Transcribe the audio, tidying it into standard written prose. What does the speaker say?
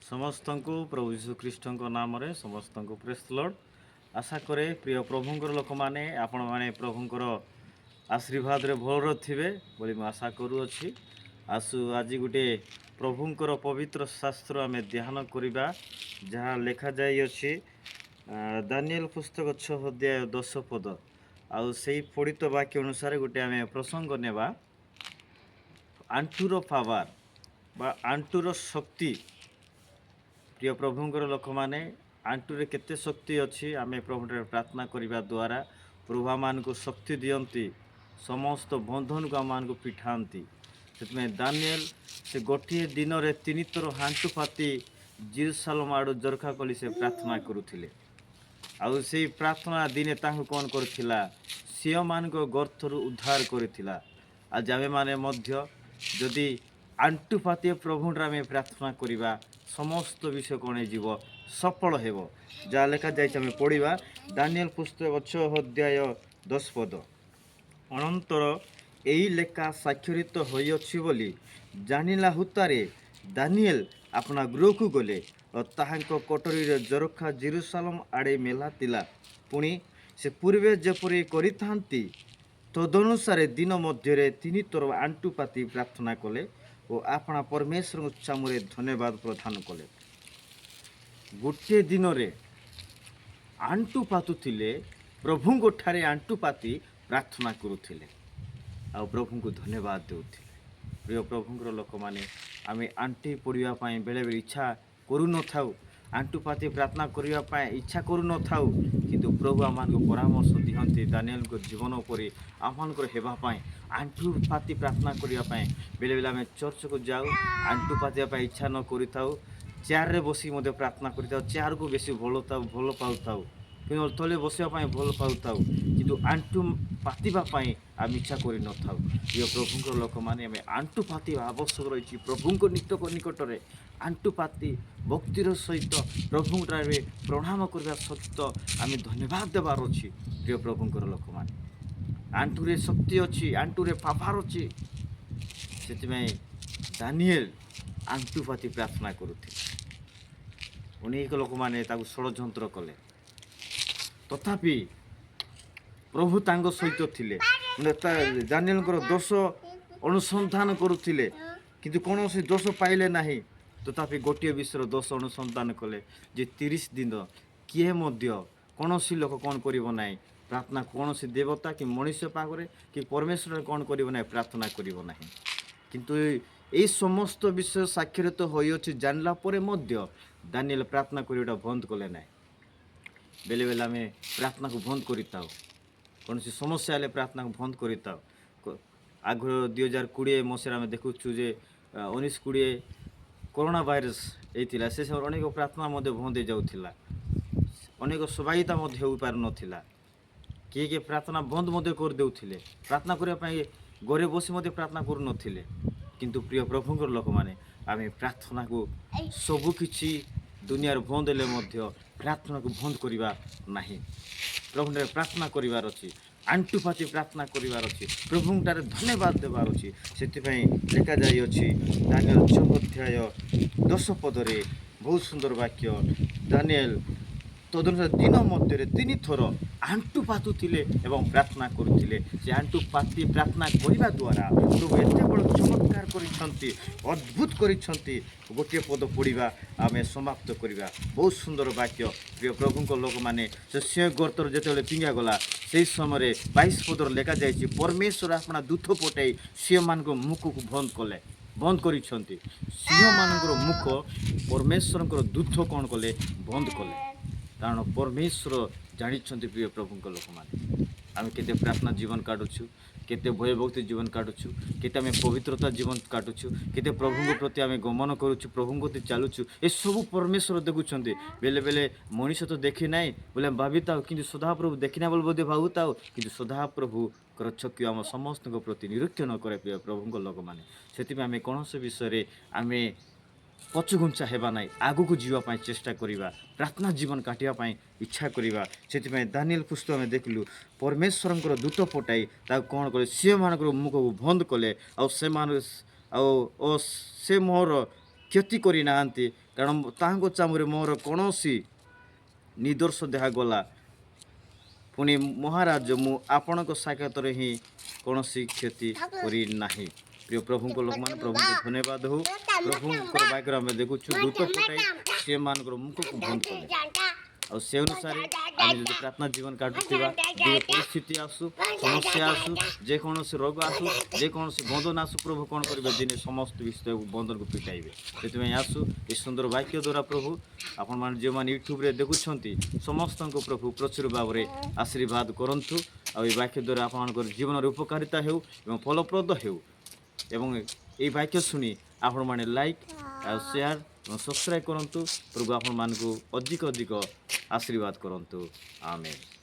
समस्त को प्रभु यीशु ख्रीष्ट नाम समस्त को प्रेस लॉर्ड आशा करे प्रिय प्रभुंकर लोक मैंने आपण मैंने प्रभुंकर आशीर्वाद रे भल थे बोली मैं आशा करुँची आसु आज गोटे प्रभुंकर पवित्र शास्त्र आम ध्यान करवा जहाँ लेखा जाइए दानिएल पुस्तक 6 अध्याय 10 पद आउ से पढ़ित वाक्य अनुसार गोटे आम प्रसंग नेबा आंटूर पावर बा आंटूर शक्ति। प्रिय प्रभुंकर लोक मैंने आंटूरे केते शक्ति अच्छी आम प्रभु प्रार्थना करने द्वारा प्रभु मान को शक्ति दियंती समस्त बंधन को आम को पिठाती से दानिएल से गोटे दिन में 3 थर हांटू पाती जेरूसालेम आड़ जरखा कली से प्रार्थना करुले आउ से प्रार्थना दिने ताहु कौन करथिला सिंह मान को गर्थरु उद्धार करथिला। आज आमे माने मध्य जदि आंटू पाती प्रभु आम प्रार्थना करवा समस्त विषय कौन जीव सफल हेब जहाँ लेखा जाए पढ़ा दानिएल पुस्तक 6 अध्याय 10 पद अनंतर यही लेखा स्वाक्षरित होइअछि बोली जानिला हुतारे दानिएल अपना गृह को गले और ताहांको कोठरी रे जरखा जेरूसालेम आड़े मेला तिला पुणी से पूर्वे जेपरी करिथांती तदनुसारे दिन मध्य 3 थर आंटू पाती प्रार्थना कले और अपना परमेश्वर उच्चामुरे धन्यवाद प्रदान कले। गोटे दिन रे आंटू पातुथिले प्रभु को ठारे आंटू पाती प्रार्थना करुथिले आ प्रभु को धन्यवाद देउथिले। प्रिय प्रभुंकर लोक माने आमे आंटी पड़िया पाए बेले बेले इच्छा करू न थाउ आंटू पाती प्रार्थना करिया पाए इच्छा करू न थाउ किंतु प्रभु आमान को परामर्श दिहंती दानिएल को जीवन पर आमान को हेबा पाए आंटू पाती प्रार्थना करिया पाए बेले बेले आमे चर्च को जाऊ आंटू पातिया पाए इच्छा न करि थाउ चेयर रे बसी मते प्रार्थना करि थाउ चेयर को बेसी भलो पाउ थाउ कि तले बसिया पाए भल पाउ थाउ किंतु आंटू पातिबा पाए आम इच्छा करि न थाउ। प्रिय प्रभुंकर लोक माने आमे आंटू पाती आवश्यक रही प्रभु निकट में आंटू पाती भक्तिर सहित प्रभु प्रणाम करने सहित आम धन्यवाद देवार अच्छी। प्रिय प्रभुंकर लोक माने आंटूरे शक्ति अच्छी आंटूरे पावर अच्छी से दानिएल आंटू पाती प्रार्थना करुथे अनेक लोक मैंने षड्यंत्र कले तथापि प्रभु तांग सहित थिले दानिएल दोष अनुसंधान करुथिले किंतु कौन दोष पाइले नहीं तथापि गोटे विषय दोष अनुसंधान कले जे 30 दिन किए मध्य कौन लोक कौन करिबो नाही प्रार्थना कौन देवता कि मनुष्य पाखरे कि परमेश्वर कौन करिबो नाही प्रार्थना करिबो नाही किंतु ये समस्त विषय साक्षरित होइअछि जानला परे मध्य दानिएल प्रार्थना करियोटा बंद कले नाही। बेले बेले आम प्रार्थना को बंद करता कौन समस्या हेल्ले प्रार्थना को बंद करता आग 2020 मसीह आम देखुचु जे 19-20 कोरोना भाइरस होता से समय अनेक प्रार्थना बंद हो जाऊला अनेक सहायता हो पार नाला किए प्रार्थना बंद कर देउथिले प्रार्थना करने घरे बसी प्रार्थना करू नथिले किंतु प्रिय प्रभुंकर लोक माने आम प्रार्थना को सबुकिछि दुनियार बंद हेल्ले प्रार्थना को बंद करवा नहीं प्रभु प्रार्थना करार अच्छी आंटू पाती प्रार्थना करार अच्छी प्रभुंटार धन्यवाद देवार अच्छी से लेखा जाइए दानिएल 6 अध्याय 10 पदरे बहुत सुंदर वाक्य दानिएल तदनुसार दिन मध्य 3 थर आंटू पातुथिले एवं प्रार्थना करुथिले से आंटू पाती प्रार्थना करने द्वारा प्रभु एत बड़ चमत्कार करिसंती अद्भुत करिसंती गोटे पद पढ़ा आम समाप्त करवा बहुत सुंदर वाक्य। प्रिय प्रभुंक लोक मैंने से सिंह गर्तर जिते पिंगा गला से समय 22 पदर लेखा जाइए परमेश्वर अपना दूत पठाई सिंह मान मुख को बंद करिसंती सिंह मान मुख परमेश्वर दूत कौन कले बंद कले कारण परमेश्वर जानी प्रिय प्रभुंक लोक मैंने आम केते प्रार्थना जीवन काटुछु केते भयभक्ति जीवन काटुछु केते आम पवित्रता जीवन काटुछु केते प्रभु प्रति आम गमन करुछु प्रभु प्रति चलुछु ए सब परमेश्वर देखुंत बेले बेले मनीष तो देखी ना बोले भावी था कि सदाप्रभु देखना बोल बोधे भावुता कि सदाप्रभु चक्षु आम समस्त प्रति निरीक्षण करे प्रिय प्रभुंक लोक मैंने से आम कौन से विषय आम पछघुंचा हेबा नाई आगु को जीवाई चेष्टा करिबा प्रार्थना जीवन काटिया इच्छा करिबा से दानिएल पुस्तक में देखलु परमेश्वर दूत पटाई कौन कले सी मान मुख को बंद कले से मोर क्षति करना କାରଣ ତାହାଙ୍କ ଚାମରେ ମୋର କୌଣସି ନିଦର୍ଶ ଦେଖାଗଲା। ପୁଣି ମହାରାଜ, ମୁଁ ଆପଣଙ୍କ ସାକ୍ଷାତରେ ହିଁ କୌଣସି କ୍ଷତି କରି ନାହିଁ। ପ୍ରିୟ ପ୍ରଭୁଙ୍କ ଲୋକମାନେ, ପ୍ରଭୁଙ୍କୁ ଧନ୍ୟବାଦ ହଉ। ପ୍ରଭୁଙ୍କର ବାକ୍ୟରେ ଆମେ ଦେଖୁଛୁ ଦୂତ ପଠାଇ ସେମାନଙ୍କର ମୁଖକୁ ବନ୍ଦ କଲେ। ଆଉ ସେ ଅନୁସାରେ ଆମେ ଯଦି ପ୍ରାର୍ଥନା ଜୀବନ କାଟୁଥିବା, ଯେଉଁ ପରିସ୍ଥିତି ଆସୁ, ସମସ୍ୟା ଆସୁ, ଯେକୌଣସି ରୋଗ ଆସୁ, ଯେକୌଣସି ବନ୍ଧନ ଆସୁ, ପ୍ରଭୁ କ'ଣ କରିବେ? ଦିନେ ସମସ୍ତ ବିଷୟକୁ ବନ୍ଧନକୁ ଫିଟାଇବେ। ସେଥିପାଇଁ ଆସୁ ଏ ସୁନ୍ଦର ବାକ୍ୟ ଦ୍ୱାରା ପ୍ରଭୁ ଆପଣମାନେ ଯେଉଁମାନେ ୟୁଟ୍ୟୁବରେ ଦେଖୁଛନ୍ତି ସମସ୍ତଙ୍କୁ ପ୍ରଭୁ ପ୍ରଚୁର ଭାବରେ ଆଶୀର୍ବାଦ କରନ୍ତୁ। ଆଉ ଏ ବାକ୍ୟ ଦ୍ୱାରା ଆପଣମାନଙ୍କର ଜୀବନର ଉପକାରିତା ହେଉ ଏବଂ ଫଳପ୍ରଦ ହେଉ। ଏବଂ এই ବାକ୍ୟ ଶୁଣି ଆପଣମାନେ ଲାଇକ୍ ଆଉ ସେୟାର ଏବଂ ସବସ୍କ୍ରାଇବ୍ କରନ୍ତୁ। ପ୍ରଭୁ ଆପଣମାନଙ୍କୁ ଅଧିକ ଅଧିକ ଆଶୀର୍ବାଦ କରନ୍ତୁ। ଆମେନ୍।